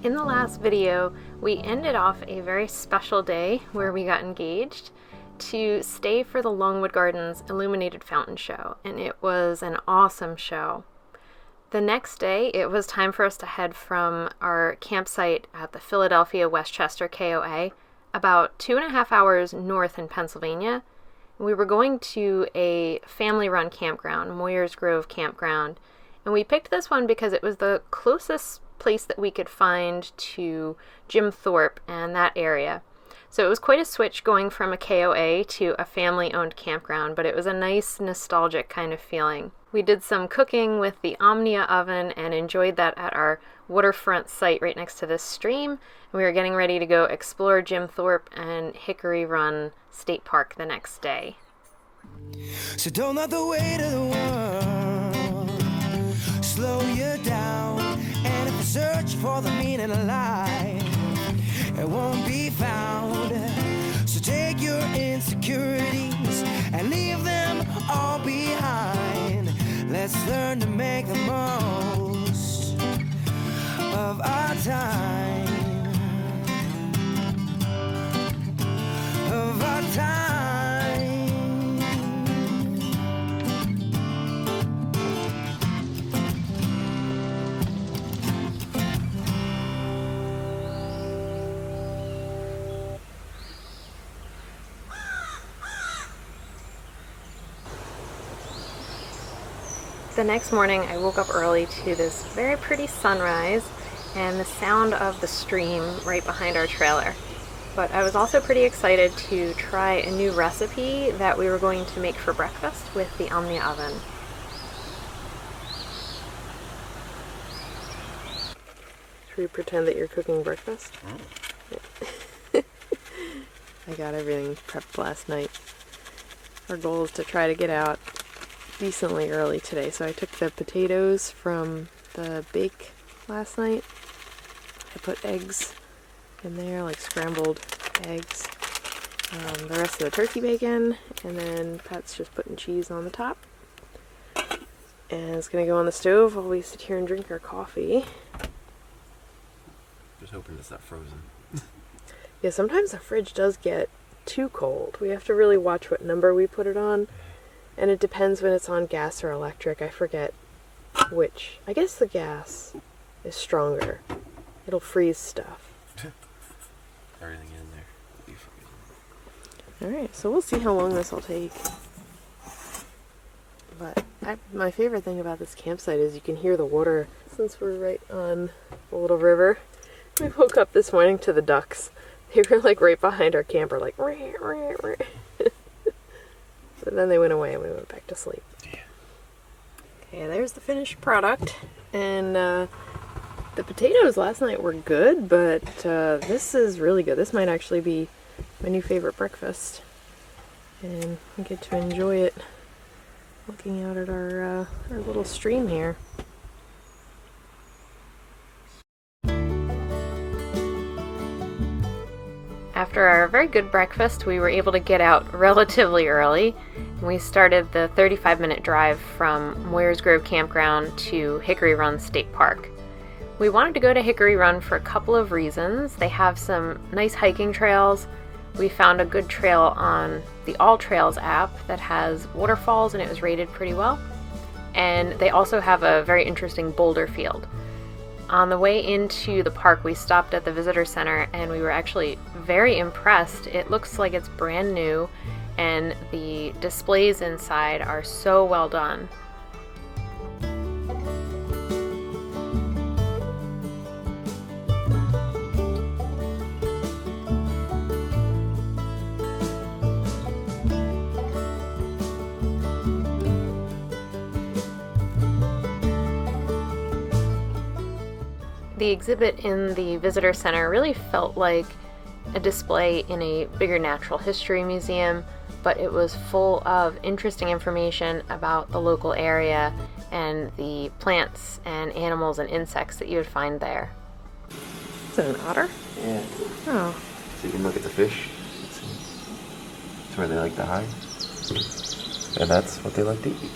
In the last video, we ended off a very special day where we got engaged to stay for the Longwood Gardens Illuminated Fountain Show, and it was an awesome show. The next day, it was time for us to head from our campsite at the Philadelphia Westchester KOA, about 2.5 hours north in Pennsylvania. We were going to a family-run campground, Moyers Grove Campground, and we picked this one because it was the closest place that we could find to Jim Thorpe and that area. So it was quite a switch going from a KOA to a family-owned campground, but it was a nice, nostalgic kind of feeling. We did some cooking with the Omnia oven and enjoyed that at our waterfront site right next to this stream. And we were getting ready to go explore Jim Thorpe and Hickory Run State Park the next day. So don't let the weight of the world slow you down. And if you search for the meaning of life, it won't be found. So take your insecurities and leave them all behind. Let's learn to make the most of our time. Of our time. The next morning, I woke up early to this very pretty sunrise and the sound of the stream right behind our trailer. But I was also pretty excited to try a new recipe that we were going to make for breakfast with the Omnia oven. Should we pretend that you're cooking breakfast? Oh. I got everything prepped last night. Our goal is to try to get out decently early today, so I took the potatoes from the bake last night. I put eggs in there, like scrambled eggs, the rest of the turkey bacon, and then Pat's just putting cheese on the top. And it's gonna go on the stove while we sit here and drink our coffee. Just hoping it's not frozen. Yeah, sometimes the fridge does get too cold. We have to really watch what number we put it on. And it depends when it's on gas or electric. I forget which. I guess the gas is stronger. It'll freeze stuff. Everything in there will be frozen. Alright, so we'll see how long this will take. But my favorite thing about this campsite is you can hear the water. Since we're right on the little river, we woke up this morning to the ducks. They were like right behind our camper, like rah, rah, rah. And then they went away and we went back to sleep. Yeah. Okay, there's the finished product. And the potatoes last night were good, but this is really good. This might actually be my new favorite breakfast. And we get to enjoy it looking out at our little stream here. After our very good breakfast, we were able to get out relatively early. We started the 35-minute drive from Moyers Grove Campground to Hickory Run State Park. We wanted to go to Hickory Run for a couple of reasons. They have some nice hiking trails. We found a good trail on the All Trails app that has waterfalls, and it was rated pretty well. And they also have a very interesting Boulder Field. On the way into the park, we stopped at the visitor center and we were actually very impressed. It looks like it's brand new and the displays inside are so well done. The exhibit in the visitor center really felt like a display in a bigger natural history museum, but it was full of interesting information about the local area and the plants and animals and insects that you would find there. Is it an otter? Yeah. Oh. So you can look at the fish. It's where they like to hide. And that's what they like to eat.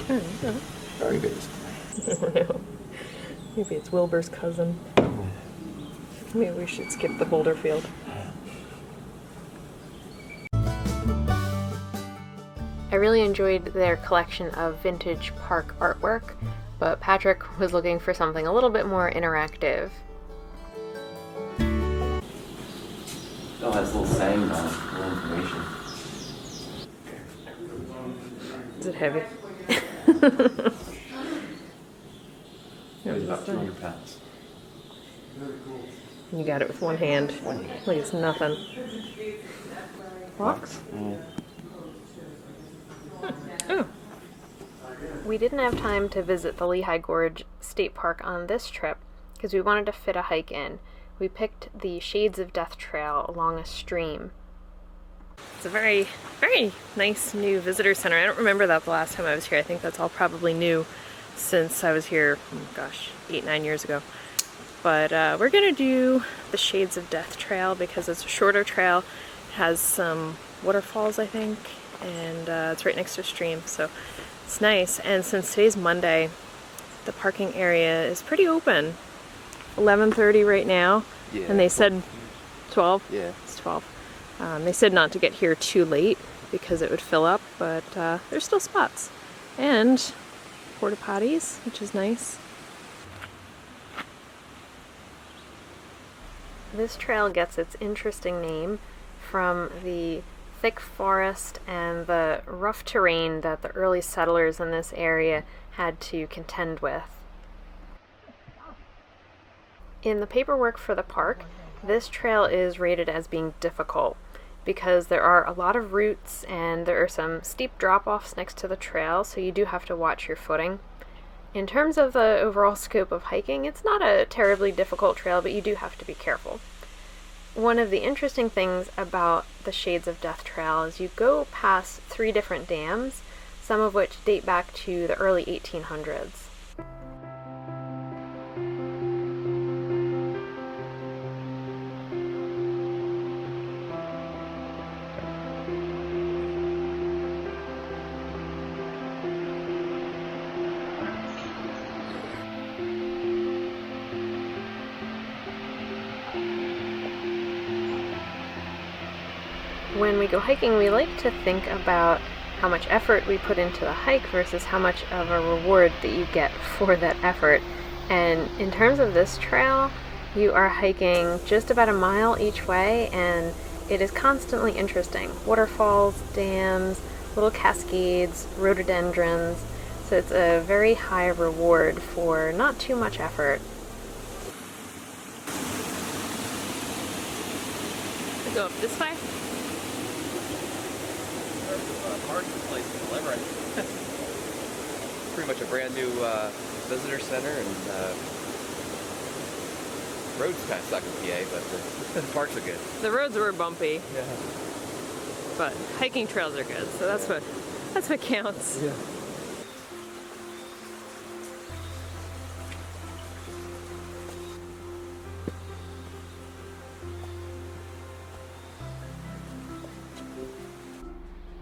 There you go. Very good. Maybe it's Wilbur's cousin. Maybe we should skip the Boulder Field. I really enjoyed their collection of vintage park artwork, but Patrick was looking for something a little bit more interactive. Still has a little saying on it, a little information. Is it heavy? It was about 200 pounds. You got it with one hand. Like it's nothing. Rocks? Oh. We didn't have time to visit the Lehigh Gorge State Park on this trip because we wanted to fit a hike in. We picked the Shades of Death Trail along a stream. It's a very, very nice new visitor center. I don't remember that the last time I was here. I think that's all probably new since I was here, oh gosh, 8-9 years ago. But we're gonna do the Shades of Death Trail because it's a shorter trail. It has some waterfalls, I think, and it's right next to a stream, so it's nice. And since today's Monday, the parking area is pretty open. 11:30 right now, yeah, and they said 12. Yeah, it's 12. They said not to get here too late because it would fill up, but there's still spots. And porta potties, which is nice. This trail gets its interesting name from the thick forest and the rough terrain that the early settlers in this area had to contend with. In the paperwork for the park, this trail is rated as being difficult because there are a lot of roots and there are some steep drop-offs next to the trail, so you do have to watch your footing. In terms of the overall scope of hiking, it's not a terribly difficult trail, but you do have to be careful. One of the interesting things about the Shades of Death Trail is you go past 3 different dams, some of which date back to the early 1800s. When we go hiking, we like to think about how much effort we put into the hike versus how much of a reward that you get for that effort. And in terms of this trail, you are hiking just about a mile each way, and it is constantly interesting. Waterfalls, dams, little cascades, rhododendrons. So it's a very high reward for not too much effort. We go up this way? Parking place in Limerick. Pretty much a brand new visitor center, and roads kind of suck in PA, but the parks are good. The roads were bumpy, yeah, but hiking trails are good, so that's what counts. Yeah.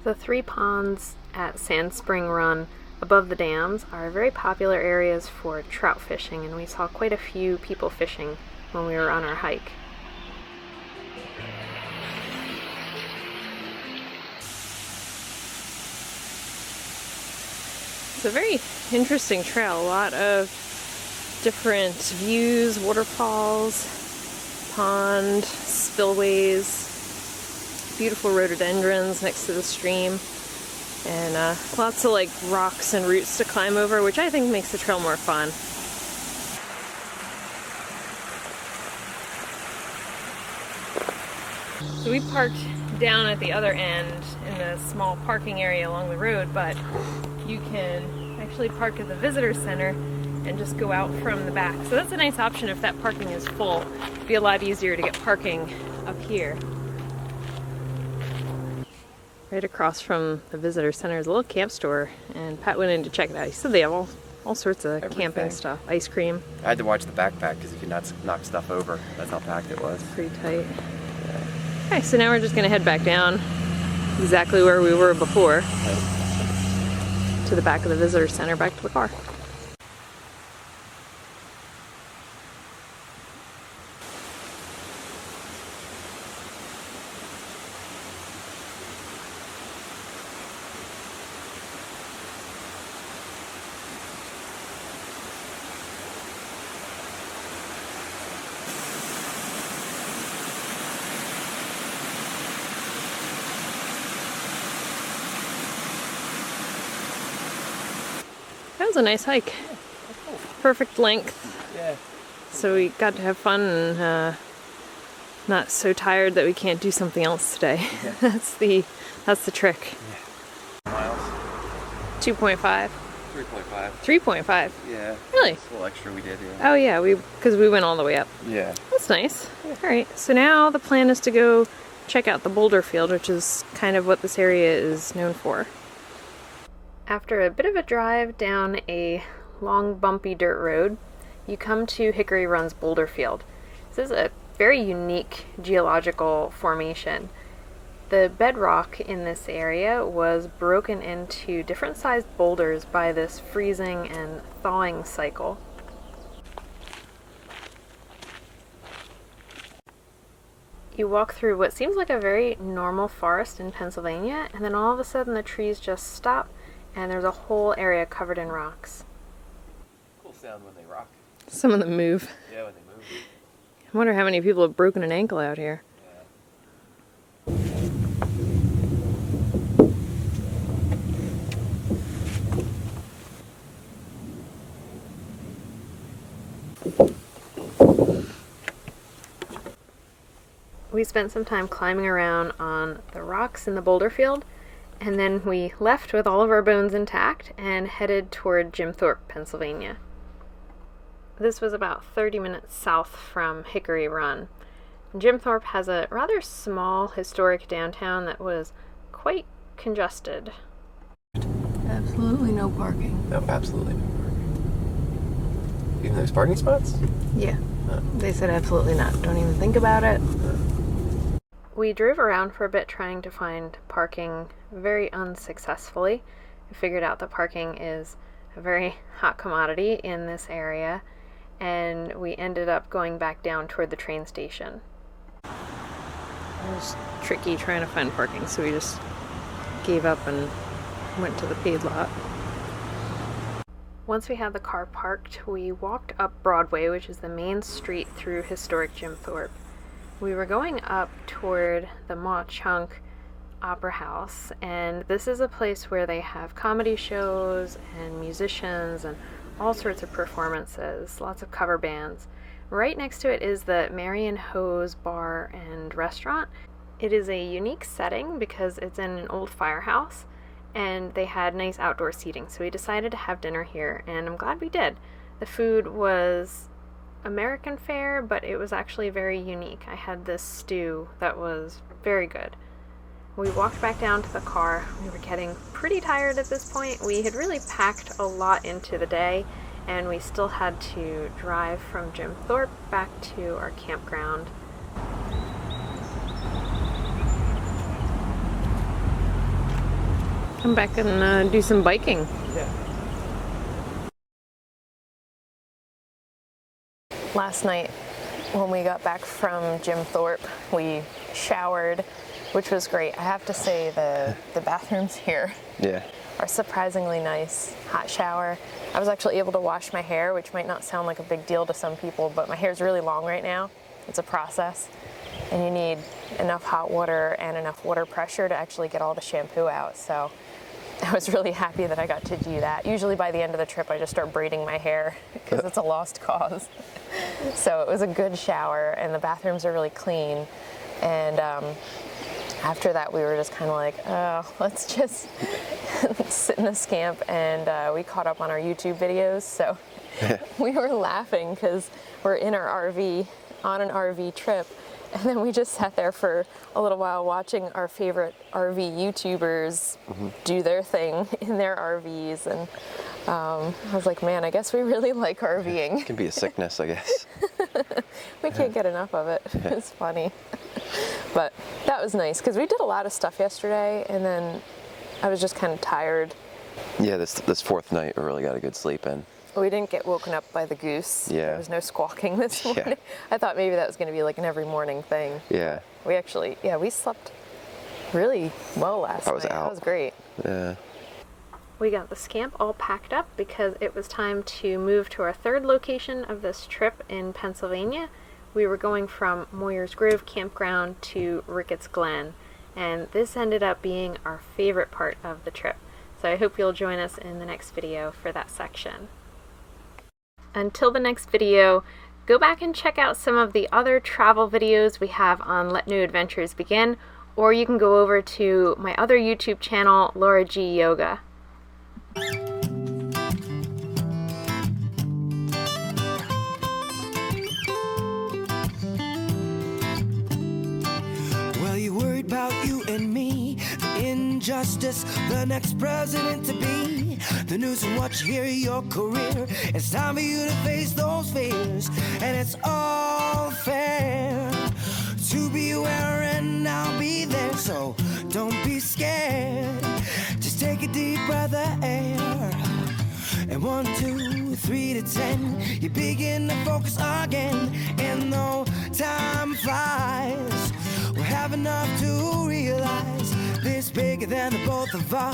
The 3 ponds at Sand Spring Run above the dams are very popular areas for trout fishing, and we saw quite a few people fishing when we were on our hike. It's a very interesting trail, a lot of different views, waterfalls, pond, spillways, beautiful rhododendrons next to the stream, and lots of like rocks and roots to climb over, which I think makes the trail more fun. So we parked down at the other end in a small parking area along the road, but you can actually park at the visitor center and just go out from the back. So that's a nice option if that parking is full. It'd be a lot easier to get parking up here. Right across from the visitor center is a little camp store, and Pat went in to check it out. He said they have all sorts of camping stuff, ice cream. I had to watch the backpack because you could not knock stuff over. That's how packed it was. Pretty tight. Yeah. Okay, so now we're just going to head back down exactly where we were before, to the back of the visitor center, back to the car. That was a nice hike. Perfect length. Yeah. So we got to have fun and not so tired that we can't do something else today. Yeah. That's the trick. Yeah. Miles. 2.5. 3.5. 3.5. Yeah. Really? It's a little extra we did, yeah. Oh yeah, because we went all the way up. Yeah. That's nice. All right, so now the plan is to go check out the Boulder Field, which is kind of what this area is known for. After a bit of a drive down a long bumpy dirt road, you come to Hickory Run's Boulder Field. This is a very unique geological formation. The bedrock in this area was broken into different sized boulders by this freezing and thawing cycle. You walk through what seems like a very normal forest in Pennsylvania, and then all of a sudden the trees just stop and there's a whole area covered in rocks. Cool sound when they rock. Some of them move. Yeah, when they move. I wonder how many people have broken an ankle out here. We spent some time climbing around on the rocks in the Boulder Field, and then we left with all of our bones intact and headed toward Jim Thorpe, Pennsylvania. This was about 30 minutes south from Hickory Run. Jim Thorpe has a rather small historic downtown that was quite congested. Absolutely no parking. No, absolutely no parking. Even there's parking spots? Yeah. No. They said absolutely not. Don't even think about it. We drove around for a bit trying to find parking very unsuccessfully. We figured out that parking is a very hot commodity in this area, and we ended up going back down toward the train station. It was tricky trying to find parking, so we just gave up and went to the paid lot. Once we had the car parked, we walked up Broadway, which is the main street through Historic Jim Thorpe. We were going up toward the Chunk Opera House, and this is a place where they have comedy shows and musicians and all sorts of performances, lots of cover bands. Right next to it is the Marion Hose Bar and Restaurant. It is a unique setting because it's in an old firehouse, and they had nice outdoor seating, so we decided to have dinner here, and I'm glad we did. The food was American fare, but it was actually very unique. I had this stew that was very good. We walked back down to the car. We were getting pretty tired at this point. We had really packed a lot into the day, and we still had to drive from Jim Thorpe back to our campground. Come back and do some biking. Yeah. Last night, when we got back from Jim Thorpe, we showered, which was great. I have to say the bathrooms here are surprisingly nice. Hot shower. I was actually able to wash my hair, which might not sound like a big deal to some people, but my hair's really long right now. It's a process, and you need enough hot water and enough water pressure to actually get all the shampoo out. So I was really happy that I got to do that. Usually by the end of the trip, I just start braiding my hair because it's a lost cause. So it was a good shower, and the bathrooms are really clean. And after that, we were just kind of like, oh, let's just sit in the Scamp, and we caught up on our YouTube videos. So we were laughing because we're in our RV on an RV trip, and then we just sat there for a little while watching our favorite RV YouTubers do their thing in their RVs, and I was like, man, I guess we really like RVing. It can be a sickness, I guess. We can't get enough of it. It's funny. But that was nice because we did a lot of stuff yesterday, and then I was just kind of tired. Yeah, this fourth night we really got a good sleep in. We didn't get woken up by the goose. Yeah. There was no squawking this morning. I thought maybe that was going to be like an every morning thing. Yeah. We actually, we slept really well last night. I was out. That was great. Yeah. We got the Scamp all packed up because it was time to move to our third location of this trip in Pennsylvania. We were going from Moyers Grove Campground to Ricketts Glen, and this ended up being our favorite part of the trip. So I hope you'll join us in the next video for that section. Until the next video, go back and check out some of the other travel videos we have on Let New Adventures Begin, or you can go over to my other YouTube channel, Laura G Yoga. Well, you worried about you and me, the injustice, the next president to be, the news and what you hear, your career. It's time for you to face those fears, and it's all fair to be aware, and I'll be there, so don't be scared. Just take a deep breath of air, and 1, 2, 3 to 10, you begin to focus again, and though time flies, we'll have enough to realize this bigger than the both of us.